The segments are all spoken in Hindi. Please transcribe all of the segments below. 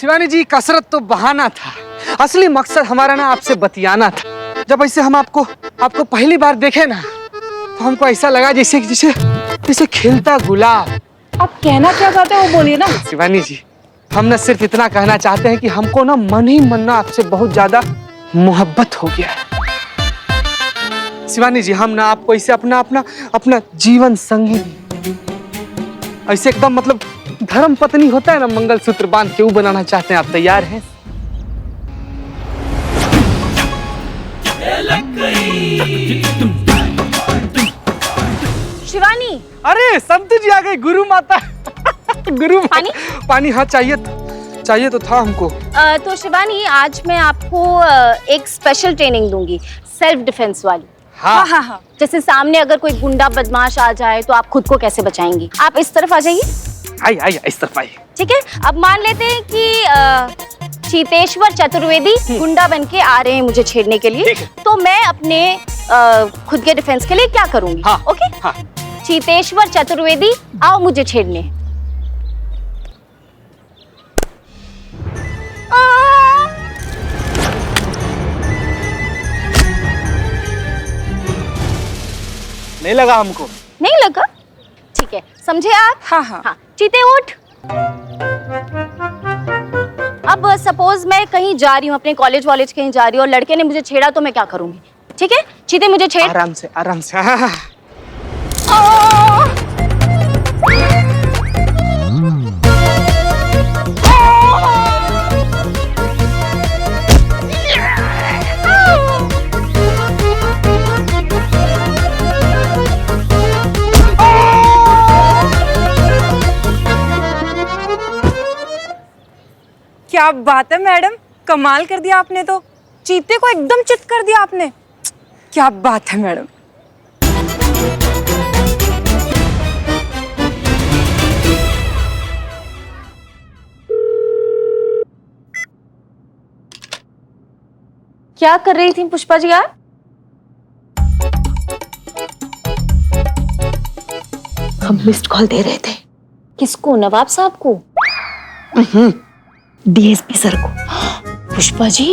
शिवानी जी, कसरत तो बहाना था, असली मकसद हमारा ना आपसे बतियाना था। जब ऐसे हम आपको पहली बार देखे ना, तो हमको ऐसा लगा जैसे जैसे खिलता गुलाब। आप कहना क्या चाहते हो वो बोलिए ना। शिवानी जी, हम ना सिर्फ इतना कहना चाहते हैं कि हमको ना मन ही मन ना आपसे बहुत ज्यादा मोहब्बत हो गया है। शिवानी जी, हम ना आपको इसे अपना जीवन संगी, ऐसे एकदम मतलब धर्म पत्नी होता है ना, मंगलसूत्र बांध के वो बनाना चाहते हैं। आप तैयार हैं? शिवानी। अरे संतु जी आ गए, गुरु माता। पानी? पानी हाँ, चाहिए तो था हमको। तो शिवानी, आज मैं आपको एक स्पेशल ट्रेनिंग दूंगी, सेल्फ डिफेंस वाली। हाँ। हाँ। जैसे सामने अगर कोई गुंडा बदमाश आ जाए तो आप खुद को कैसे बचाएंगी। आप इस तरफ आ जाइए। आई इस तरफ आई। ठीक है, अब मान लेते हैं कि चीतेश्वर चतुर्वेदी गुंडा बन के आ रहे हैं मुझे छेड़ने के लिए, तो मैं अपने खुद के डिफेंस के लिए क्या करूंगी। हाँ, ओके हाँ। चीतेश्वर चतुर्वेदी, आओ मुझे छेड़ने। नहीं लगा हमको? नहीं लगा? ठीक है, समझे आप? हाँ। चीते उठ। अब सपोज मैं कहीं जा रही हूँ, अपने कॉलेज कहीं जा रही हूँ, और लड़के ने मुझे छेड़ा तो मैं क्या करूंगी? ठीक है, चीते मुझे छेड़। आराम से। क्या बात है मैडम, कमाल कर दिया आपने तो। चीते को एकदम चित कर दिया आपने। क्या बात है मैडम। क्या कर रही थी पुष्पा जी आप? हम मिस्ड कॉल दे रहे थे। किसको? नवाब साहब को? डीएसपी सर को। पुष्पा जी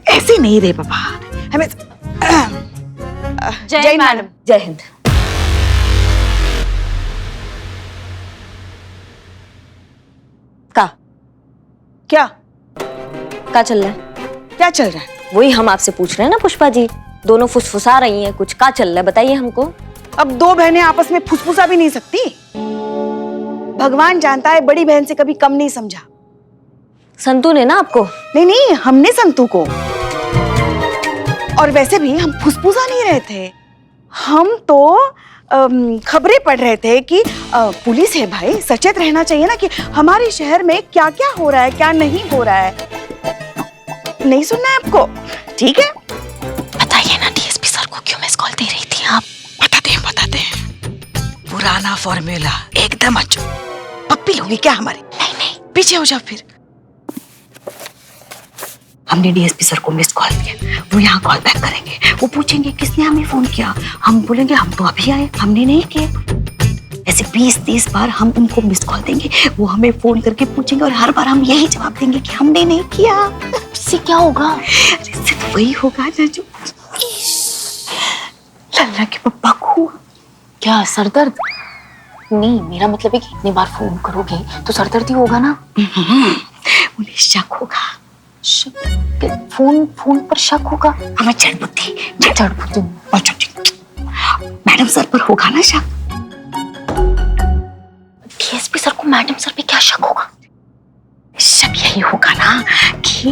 ऐसे नहीं रे बाबा, हमें जय मैडम। जय हिंद। क्या चल रहा है? क्या चल रहा है? वही हम आपसे पूछ रहे हैं ना पुष्पा जी, दोनों फुसफुसा रही हैं, कुछ क्या चल रहा है बताइए हमको। अब दो बहनें आपस में फुसफुसा भी नहीं सकती। भगवान जानता है बड़ी बहन से कभी कम नहीं समझा। संतू ने ना आपको? नहीं, हमने संतू को। और वैसे भी हम फुसफुसा नहीं रहे थे, हम तो खबरें पढ़ रहे थे कि पुलिस है भाई, सचेत रहना चाहिए ना कि हमारे शहर में क्या क्या हो रहा है, क्या नहीं हो रहा है। नहीं सुनना है आपको? ठीक है, बताइए ना डीएसपी सर को क्यों मिस कॉल दे रही थी आप? बताते हैं। पुराना फॉर्मूला एकदम अच्छा। पप्पी लोगी क्या हमारी? नहीं, पीछे हो जाओ फिर। हमने डीएसपी सर को मिस कॉल किया, वो यहाँ कॉल बैक करेंगे, वो पूछेंगे किसने हमें फोन किया, हम बोलेंगे हम तो अभी आए, हमने नहीं किया। ऐसे 20-30 बार हम उनको मिस कॉल देंगे, वो हमें फोन करके पूछेंगे और हर बार हम यही जवाब देंगे कि हमने नहीं किया। इससे क्या होगा? इससे तो वही होगा ना जो लल्ला के पप्पा को। क्या सरदर्द? नहीं, मेरा मतलब है कि इतनी बार फोन करोगे तो सरदर्द ही होगा ना। उन्हें शक होगा। फोन पर शक होगा? हमें चढ़ बुद्धि। मैडम सर पर होगा ना शक। डीएसपी सर को मैडम सर पे क्या शक होगा? शक यही होगा ना कि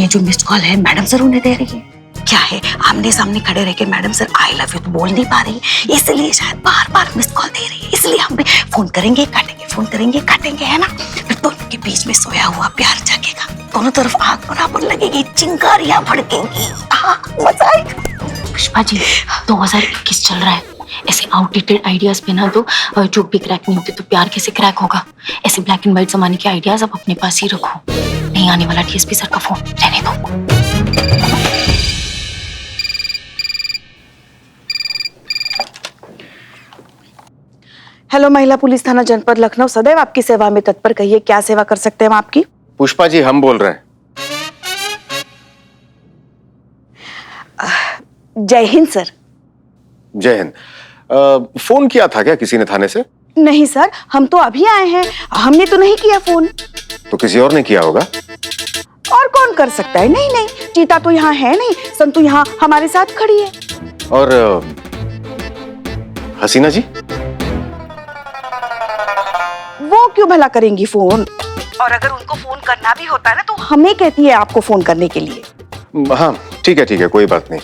ये जो मिस्ड कॉल है मैडम सर उन्हें दे रही है। क्या है, आमने सामने खड़े रह के madam sir I love you तो बोल नहीं पा रही, इसलिए शायद बार बार मिस्ड कॉल दे रही है। इसलिए हम भी फोन करेंगे काटेंगे, है ना। फिर दोनों के बीच में सोया हुआ प्यार जागेगा, दोनों तरफ आग बराबर लगेगी, चिंगारियां भड़केंगी, मजा आएगा। पुष्पा जी 2021 चल रहा है, ऐसे आउटडेटेड आइडियाज पे ना तो जोक भी क्रैक नहीं होते, तो प्यार कैसे क्रैक होगा। ऐसे ब्लैक एंड व्हाइट जमाने के आइडियाज अब अपने पास ही रखो। नहीं आने वाला डीएसपी सर का फोन, रहने दो। हेलो, महिला पुलिस थाना जनपद लखनऊ सदैव आपकी सेवा में तत्पर। कहिए क्या सेवा कर सकते हैं हम आपकी? पुष्पा जी, हम बोल रहे हैं। जय हिंद सर। जय हिंद। फोन किया था क्या किसी ने थाने से? नहीं सर, हम तो अभी आए हैं, हमने तो नहीं किया फोन। तो किसी और ने किया होगा। और कौन कर सकता है? नहीं नहीं, चीता तो यहाँ है नहीं, संतु यहाँ हमारे साथ खड़ी है। और हसीना जी? वो क्यों भला करेंगी फोन? और अगर उनको फोन करना भी होता है ना तो हमें कहती है आपको फोन करने के लिए। हाँ ठीक है, कोई बात नहीं।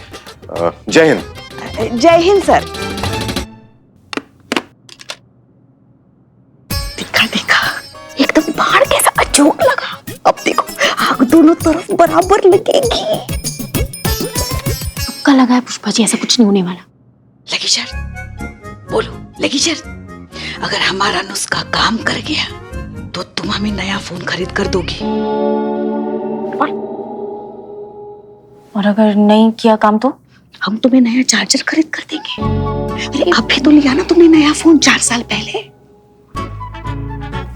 जय हिंद। जय हिंद सर। देखा देखा, एकदम बाहर कैसा अजोक लगा। अब देखो आग दोनों तरफ बराबर लगेगी। सबका लगा है पुष्पा जी, ऐसा कुछ नहीं होने वाला। लगी शर्त? बोलो, लगी शर्त? अगर हमारा नुस्खा काम कर गया तो तुम हमें नया फोन खरीद कर दोगी। और अगर नहीं किया काम तो? हम तुम्हें नया चार्जर खरीद कर देंगे। अरे अभी तो लिया ना तुमने नया फोन 4 साल पहले।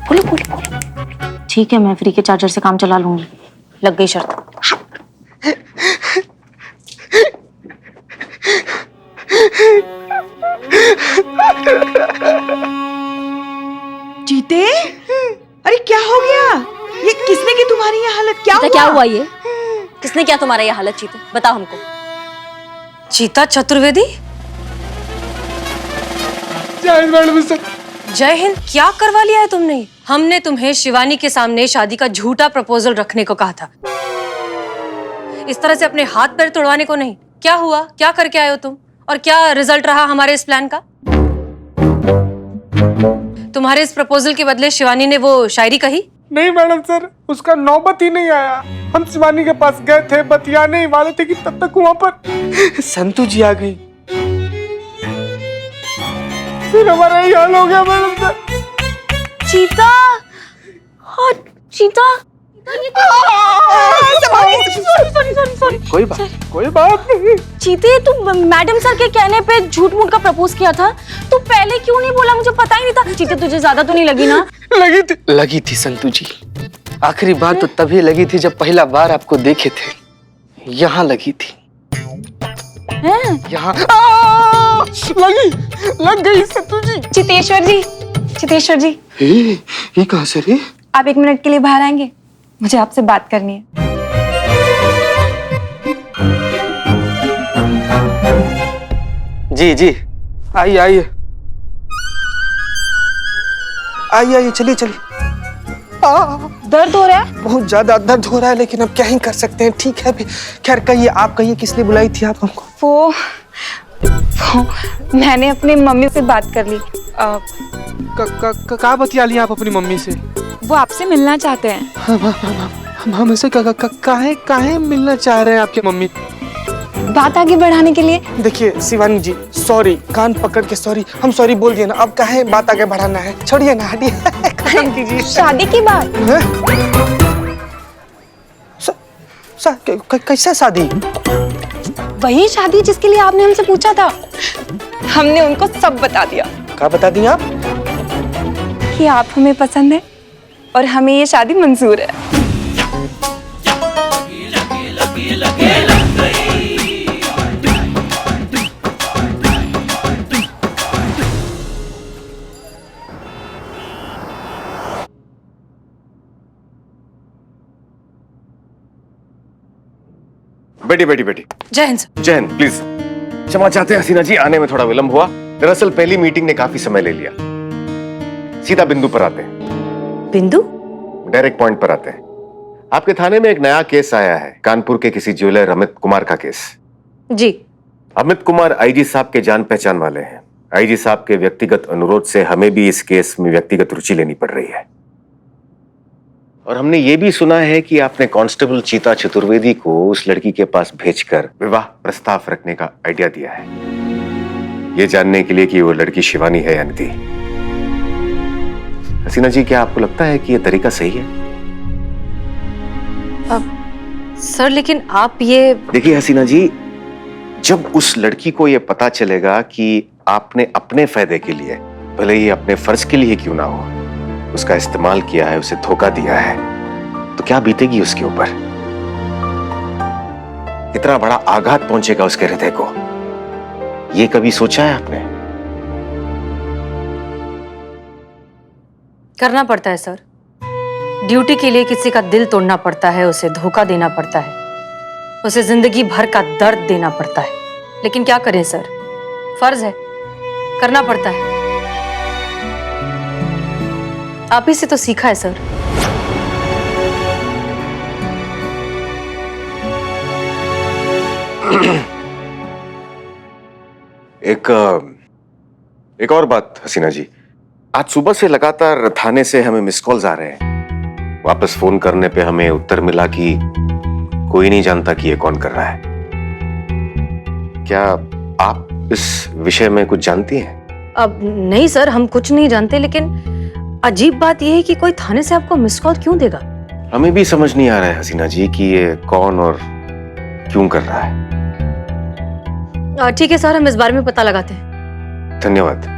बोलो बोलो बोलो। ठीक है, मैं फ्री के चार्जर से काम चला लूंगी। लग गई शर्त। जीते, अरे क्या हो गया? ये किसने की तुम्हारी ये हालत? क्या हुआ ये? किसने किया तुम्हारा ये हालत चीते? बताओ हमको। चीता चतुर्वेदी? जय हिंद मैडम सर। जय हिंद। क्या करवा लिया है तुमने? हमने तुम्हें शिवानी के सामने शादी का झूठा प्रपोजल रखने को कहा था, इस तरह से अपने हाथ पैर तोड़वाने को नहीं। क्या हुआ? क्या करके आए हो तुम? और क्या रिजल्ट रहा हमारे इस प्लान का? तुम्हारे इस प्रपोजल के बदले शिवानी ने वो शायरी कही? नहीं मैडम सर, उसका नौबत ही नहीं आया। हम शिवानी के पास गए थे, बतियाने ही वाले थे कि तब तक वहां पर संतु जी आ गई। फिर हमारा यही हाल हो गया मैडम सर। चीता, हाँ चीता। सॉरी। कोई बात नहीं। चीते, तू मैडम सर के कहने पे झूठ मूठ का प्रपोज किया था, तू पहले क्यों नहीं बोला? मुझे पता ही नहीं था। चीते, तुझे ज्यादा तो नहीं लगी ना? लगी थी संतु जी। आखिरी बात तो तभी लगी थी जब पहला बार आपको देखे थे। यहाँ लगी थी। यहाँ लग गई संतु जी। चितेश्वर जी, ये कहाँ से रे? आप 1 मिनट के लिए बाहर आएंगे? मुझे आपसे बात करनी है। जी आइए चलिए। दर्द हो रहा है? बहुत ज्यादा दर्द हो रहा है, लेकिन अब क्या ही कर सकते हैं। ठीक है अभी। खैर कहिए, आप कहिए किस लिए बुलाई थी आप हमको? वो मैंने अपनी मम्मी से बात कर ली। कहाँ बतिया लिया आप अपनी मम्मी से? वो आपसे मिलना चाहते हैं। हम ऐसे काहे मिलना चाह रहे हैं आपके मम्मी? बात आगे बढ़ाने के लिए। देखिए शिवानी जी, सॉरी, कान पकड़ के सॉरी। हम सॉरी बोल दिए ना, अब काहे बात आगे बढ़ाना है? छोड़िए ना, हटिए। खत्म कीजिए। शादी की बात। कैसा शादी? वही शादी जिसके लिए आपने हमसे पूछा था। हमने उनको सब बता दिया। क्या बता दिया आप? कि आप हमें पसंद है और हमें ये शादी मंजूर है। बेटी। जय हिंद। जय हिंद। प्लीज क्षमा चाहते हैं हसीना जी, आने में थोड़ा विलंब हुआ। दरअसल पहली मीटिंग ने काफी समय ले लिया। सीधा बिंदु पर आते हैं। बिंदु? डायरेक्ट पॉइंट पर आते हैं। आपके थाने में एक नया केस आया है, कानपुर के किसी ज्वेलर अमित कुमार का केस। जी। अमित कुमार आईजी साहब के जान पहचान वाले हैं। आईजी साहब के व्यक्तिगत अनुरोध से हमें भी इस केस में व्यक्तिगत रुचि लेनी पड़ रही है। और हमने ये भी सुना है कि आपने कांस्टेबल चीता चतुर्वेदी को उस लड़की के पास भेजकर विवाह प्रस्ताव रखने का आइडिया दिया है, ये जानने के लिए कि वो लड़की शिवानी है या नहीं। हसीना जी, क्या आपको लगता है कि ये तरीका सही है? सर लेकिन आप ये देखिए हसीना जी, जब उस लड़की को ये पता चलेगा कि आपने अपने फायदे के लिए भले ही अपने फर्ज के लिए क्यों ना हो, उसका इस्तेमाल किया है, उसे धोखा दिया है, तो क्या बीतेगी उसके ऊपर? कितना बड़ा आघात पहुंचेगा उसके हृदय को, ये कभी सोचा है आपने? करना पड़ता है सर। ड्यूटी के लिए किसी का दिल तोड़ना पड़ता है, उसे धोखा देना पड़ता है, उसे जिंदगी भर का दर्द देना पड़ता है। लेकिन क्या करें सर, फर्ज है, करना पड़ता है। आप ही से तो सीखा है सर। एक और बात हसीना जी, आज सुबह से लगातार थाने से हमें मिस कॉल्स आ रहे हैं। वापस फोन करने पे हमें उत्तर मिला कि कोई नहीं जानता कि ये कौन कर रहा है। क्या आप इस विषय में कुछ जानती हैं? अब नहीं सर, हम कुछ नहीं जानते, लेकिन अजीब बात यह है कि कोई थाने से आपको मिस कॉल क्यों देगा? हमें भी समझ नहीं आ रहा है हसीना जी कि ये कौन और क्यों कर रहा है। ठीक है सर, हम इस बारे में पता लगाते हैं। धन्यवाद।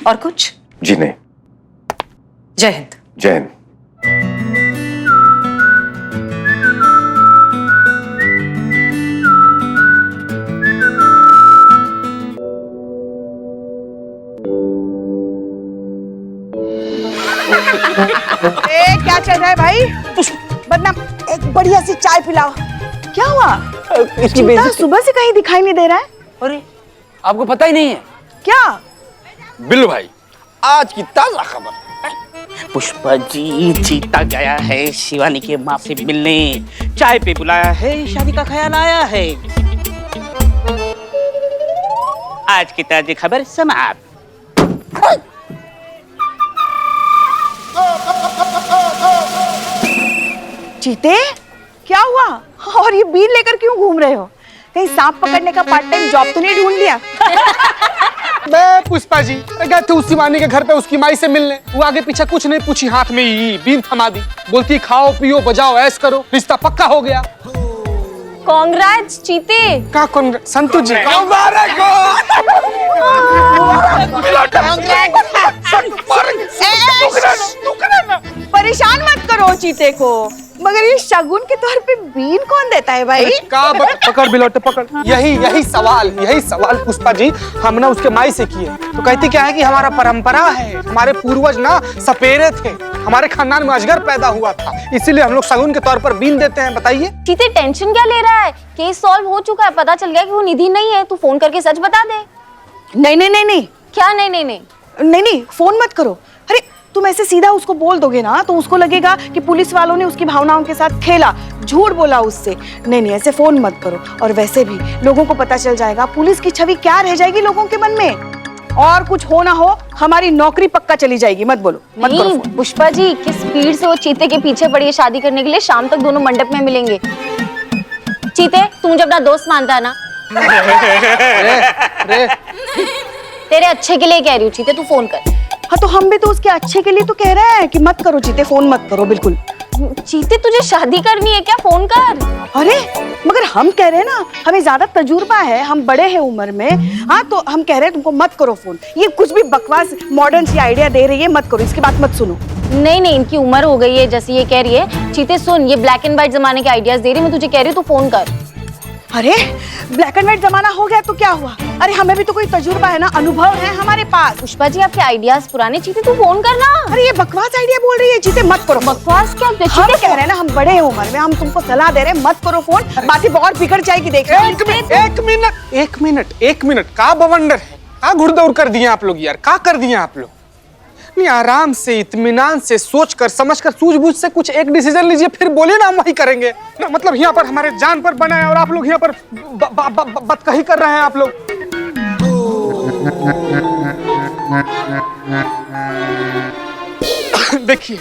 और कुछ? जी नहीं। जय हिंद। जय हिंद। क्या चल रहा है भाई? बदनाम, एक बढ़िया सी चाय पिलाओ। क्या हुआ? चीता सुबह से कहीं दिखाई नहीं दे रहा है। अरे आपको पता ही नहीं है क्या? बिल्लू भाई, आज की ताजा खबर। पुष्पा जी, चीता गया है शिवानी के माँ से मिलने, चाय पे बुलाया है, शादी का ख्याल आया है। आज की ताजी खबर समाप्त। चीते, क्या हुआ? और ये बीन लेकर क्यों घूम रहे हो? कहीं सांप पकड़ने का पार्ट टाइम जॉब तो नहीं ढूंढ लिया? मैं पुष्पा जी गए थे उस शिवानी के घर पे उसकी माई से मिलने। वो आगे पीछे कुछ नहीं पूछी, हाथ में ही बीन थमा दी। बोलती खाओ पियो बजाओ ऐश करो, रिश्ता पक्का हो गया। कांग्रेट्स चीते। का कौन? संतु जी। परेशान मत करो चीते को, मगर ये शगुन के तौर पे बीन कौन देता है भाई? पकड़ बिलोटे पकड़। यही सवाल पुष्पा जी हम ना उसके माई से किए, तो कहती क्या है कि हमारा परंपरा है, हमारे पूर्वज ना सपेरे थे, हमारे खानदान में अजगर पैदा हुआ था, इसीलिए हम लोग शगुन के तौर पर बीन देते हैं। बताइए चीते, टेंशन क्या ले रहा है? केस सॉल्व हो चुका है, पता चल गया कि वो निधि नहीं है। तू फोन करके सच बता दे। नहीं। क्या नहीं? नहीं, फोन मत करो। अरे तुम ऐसे सीधा उसको बोल दोगे ना तो उसको लगेगा कि पुलिस वालों ने उसकी भावनाओं के साथ खेला, झूठ बोला उससे। नहीं, ऐसे फोन मत करो। और वैसे भी लोगों को पता चल जाएगा, पुलिस की छवि क्या रह जाएगी लोगों के मन में। और कुछ हो ना हो, हमारी नौकरी पक्का चली जाएगी। मत बोलो, मत करो फोन। पुष्पा जी, किस स्पीड से वो चीते के पीछे पड़ी है शादी करने के लिए। शाम तक दोनों मंडप में मिलेंगे। चीते, तू मुझे अपना दोस्त मानता है ना? तेरे अच्छे के लिए कह रही हूँ चीते, तू फोन कर। हाँ तो हम भी तो उसके अच्छे के लिए तो कह रहे हैं कि मत करो चीते, फोन मत करो बिल्कुल। चीते, तुझे शादी करनी है क्या? फोन कर। अरे मगर हम कह रहे हैं ना, हमें ज्यादा तजुर्बा है, हम बड़े हैं उम्र में। हाँ तो हम कह रहे हैं तुमको मत करो फोन। ये कुछ भी बकवास मॉडर्न सी आइडिया दे रही है, मत करो, इसकी बात मत सुनो। नहीं, इनकी उम्र हो गई है जैसे ये कह रही है। चीते सुन, ये ब्लैक एंड व्हाइट जमाने के आइडियाज दे रही है, मैं तुझे कह रही हूँ तू फोन कर। अरे ब्लैक एंड व्हाइट जमाना हो गया तो क्या हुआ? अरे हमें भी तो कोई तजुर्बा है ना, अनुभव है हमारे पास। पुष्पा जी, आपके आइडियाज पुराने। चीते, तू फोन करना। अरे ये बकवास आइडिया बोल रही है चीते, मत करो। बकवास क्या? हम कह रहे हैं ना, हम बड़े हैं उम्र में, हम तुमको सलाह दे रहे हैं, मत करो फोन। बातें बहुत बिगड़ जाएगी। देख एक मिनट का बवंडर है, का घुड़दौड़ कर दिए आप लोग यार, का कर दिए आप लोग? नहीं, आराम से इत्मीनान से सोच कर समझ कर सूझबूझ से कुछ एक डिसीजन लीजिए, फिर बोलिए ना हम वही करेंगे ना। मतलब यहाँ पर हमारे जान पर बना है और आप लोग यहाँ पर बदकही कर रहे हैं आप लोग। देखिए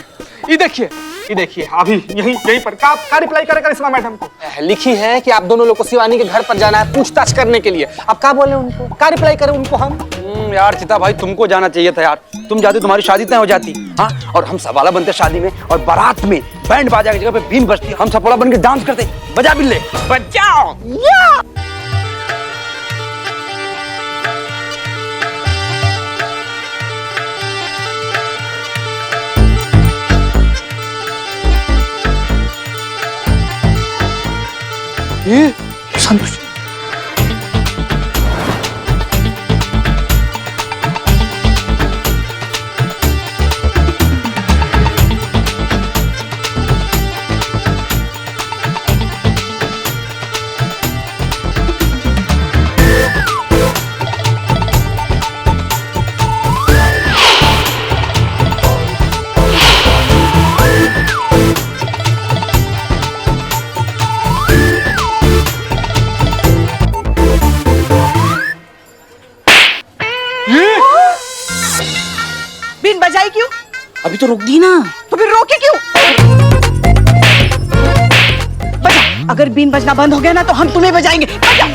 अभी यहीं पर का रिप्लाई करे करिश्मा मैडम को लिखी है कि आप दोनों लोग को शिवानी के घर पर जाना है पूछताछ करने के लिए। आप क्या बोले उनको, क्या रिप्लाई करें उनको हम? यार चिता भाई, तुमको जाना चाहिए था यार। तुम जाते तुम्हारी शादी तय हो जाती। हाँ, और हम सवाला बनते शादी में, और बारात में बैंड बाजा की जगह पे बीन बजती, हम सफोला बन के डांस करते। बजा बिल्ले बजाओ। बजाई क्यों? अभी तो रोक दी ना। तो फिर रोके क्यों? बजा। अगर बीन बजना बंद हो गया ना तो हम तुम्हें बजाएंगे। बजा।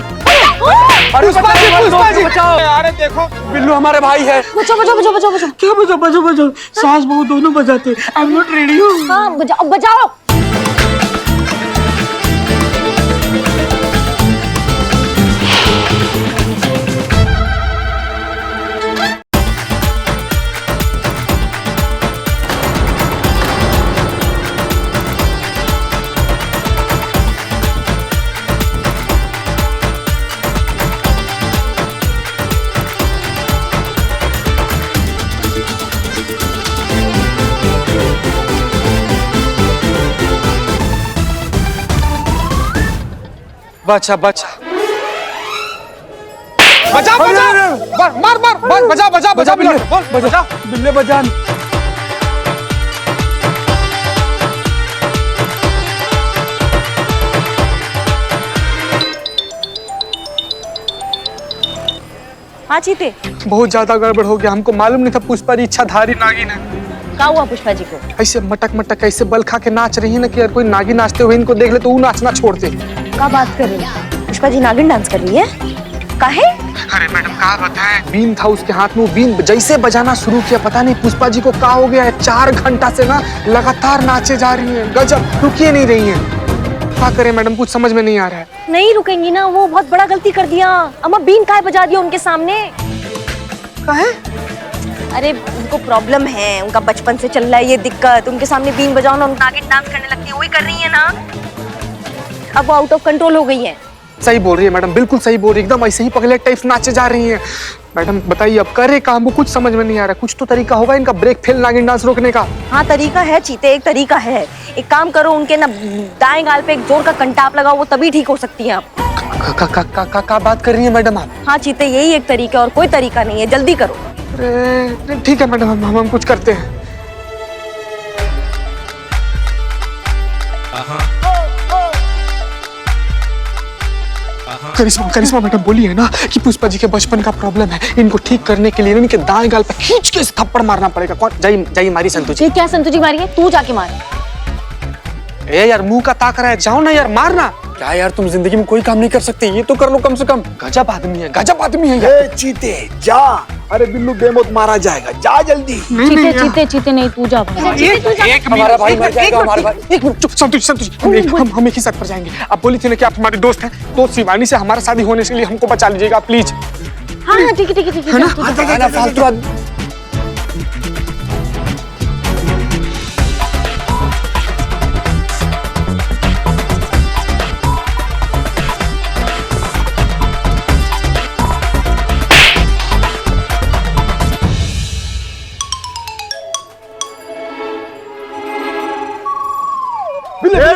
पुष्पा जी बचाओ। अरे देखो बिल्लू हमारे भाई है। बचाओ बचाओ बचाओ बचाओ बचाओ। क्या बजाओ सास बहू दोनों बजाते। I am not ready. हाँ बजाओ बजाओ। बचा बचा बजा बजा मार मार मार बजा बजा बजा बिल्ले बोल बजा बिल्ले बजा। हाँ चीते, बहुत ज्यादा गड़बड़ हो गया। हमको मालूम नहीं था पुष्पा जी इच्छाधारी नागिन है। क्या हुआ पुष्पा जी को? ऐसे मटक मटक ऐसे बल खा के नाच रही है ना कि यार कोई नागिन नाचते हुए इनको देख ले तो वो नाचना छोड़ दे। क्या बात कर रही है? पुष्पा जी नागिन डांस कर रही है? काहे? अरे मैडम कहा बताएं, बीन था उसके हाथ में, वो बीन जैसे बजाना शुरू किया पता नहीं पुष्पा जी को क्या हो गया है। 4 घंटा से ना लगातार नाचे जा रही है, गजब, रुकिए नहीं रही है। क्या करें मैडम, कुछ समझ में नहीं आ रहा है। नहीं रुकेंगी ना, वो बहुत बड़ा गलती कर दिया। अम्मा बीन काहे बजा दिया उनके सामने? काहे? अरे उनको प्रॉब्लम है, उनका बचपन से चल रहा है ये दिक्कत। उनके सामने बीन बजाओ ना, नागिन डांस करने लगती है, वही कर रही है ना। अब वो आउट ऑफ कंट्रोल हो गई है। सही बोल रही है मैडम, बिल्कुल सही बोल रही है, एकदम ऐसे ही पगले टाइप नाचे जा रही हैं। मैडम बताइए अब करे काम, वो कुछ समझ में नहीं आ रहा। कुछ तो तरीका होगा इनका ब्रेक फेल नागिन डांस रोकने का। हाँ तरीका है चीते, एक तरीका है। एक काम करो, उनके ना दाएं गाल पे एक जोर का कंटाप लगाओ, वो तभी ठीक हो सकती है आप। का बात कर रही है मैडम आप? हाँ चीते, यही एक तरीका है और कोई तरीका नहीं है, जल्दी करो। अरे ठीक है मैडम, हम कुछ करते हैं। करिश्मा मैडम बोली है ना कि पुष्पा जी के बचपन का प्रॉब्लम है, इनको ठीक करने के लिए इनके दाएं गाल पे खींच के थप्पड़ मारना पड़ेगा। कौन जाई मारी संतु जी? क्या संतु जी मारी है? तू जाके मार। ए यार मुंह का ताक रहा है, जाओ ना यार मारना। क्या यार तुम जिंदगी में कोई काम नहीं कर सकते, ये तो कर लो कम से कम। गजब आदमी है, गजब आदमी है यार। चीते जा, अरे बिल्लू बेमौत मारा जाएगा, जा जल्दी। चीते चीते चीते नहीं, तू जा। एक हमारा भाई मर जाएगा, हमारा भाई। एक मिनट चुप, संतोष हम एक ही साथ पर जाएंगे। आप बोली थी ना कि आप हमारे दोस्त हैं, तो शिवानी से हमारा शादी होने के लिए हमको बचा लीजिएगा प्लीज। हाँ हाँ ठीक है ठीक है ना फालतू आदमी।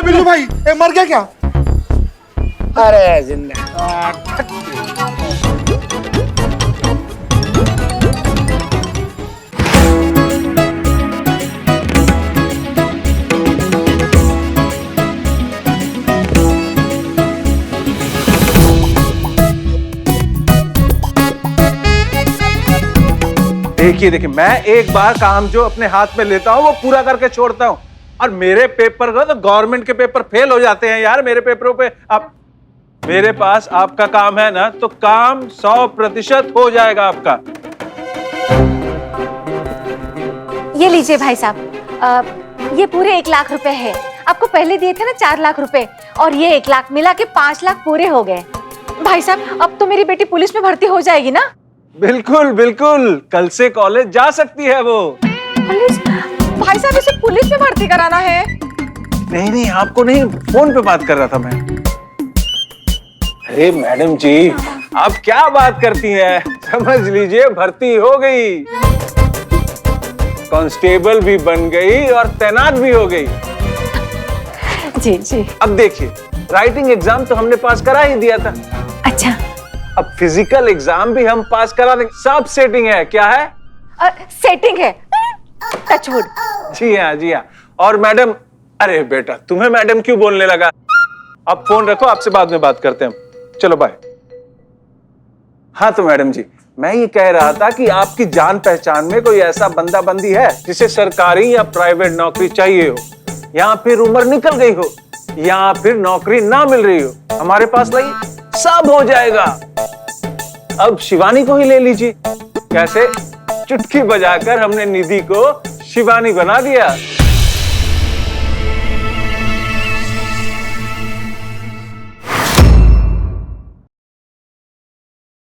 बिल्लू भाई मर गया क्या? अरे जिंदा। देखिए मैं एक बार काम जो अपने हाथ में लेता हूँ वो पूरा करके छोड़ता हूँ, और मेरे पेपर का तो गवर्नमेंट के पेपर फेल हो जाते हैं यार मेरे पेपरों पे। अब मेरे पास आपका काम है ना, तो काम 100% हो जाएगा आपका। ये लीजिए भाई साहब, ये पूरे 1 लाख रुपए है। आपको पहले दिए थे ना 4 लाख रुपए, और ये 1 लाख मिला के 5 लाख पूरे हो गए। भाई साहब अब तो मेरी बेटी पुलिस में भर्ती हो जाएगी ना? बिल्कुल बिल्कुल, कल से कॉलेज जा सकती है वो। पुलिस? भाई साहब इसे पुलिस में भर्ती कराना है? नहीं आपको नहीं, फोन पे बात कर रहा था मैं। अरे मैडम जी आप क्या बात करती हैं, समझ लीजिए भर्ती हो गई, कांस्टेबल भी बन गई और तैनात भी हो गई। जी जी। अब देखिए राइटिंग एग्जाम तो हमने पास करा ही दिया था। अच्छा, अब फिजिकल एग्जाम भी हम पास करा देंगे, सब सेटिंग है। क्या है? सेटिंग है, टचवुड। जी हाँ। और मैडम, अरे बेटा तुम्हें मैडम क्यों बोलने लगा? आप फोन रखो, आपसे बाद में बात करते हैं। चलो बाय। हाँ तो मैडम जी, मैं ये कह रहा था कि आपकी जान पहचान में कोई ऐसा बंदा बंदी है जिसे सरकारी या प्राइवेट नौकरी चाहिए हो, या फिर उम्र निकल गई हो, या फिर नौकरी ना मिल रही हो, हमारे पास लाइए, सब हो जाएगा। अब शिवानी को ही ले लीजिए। कैसे? चुटकी बजाकर हमने निधि को शिवानी बना दिया।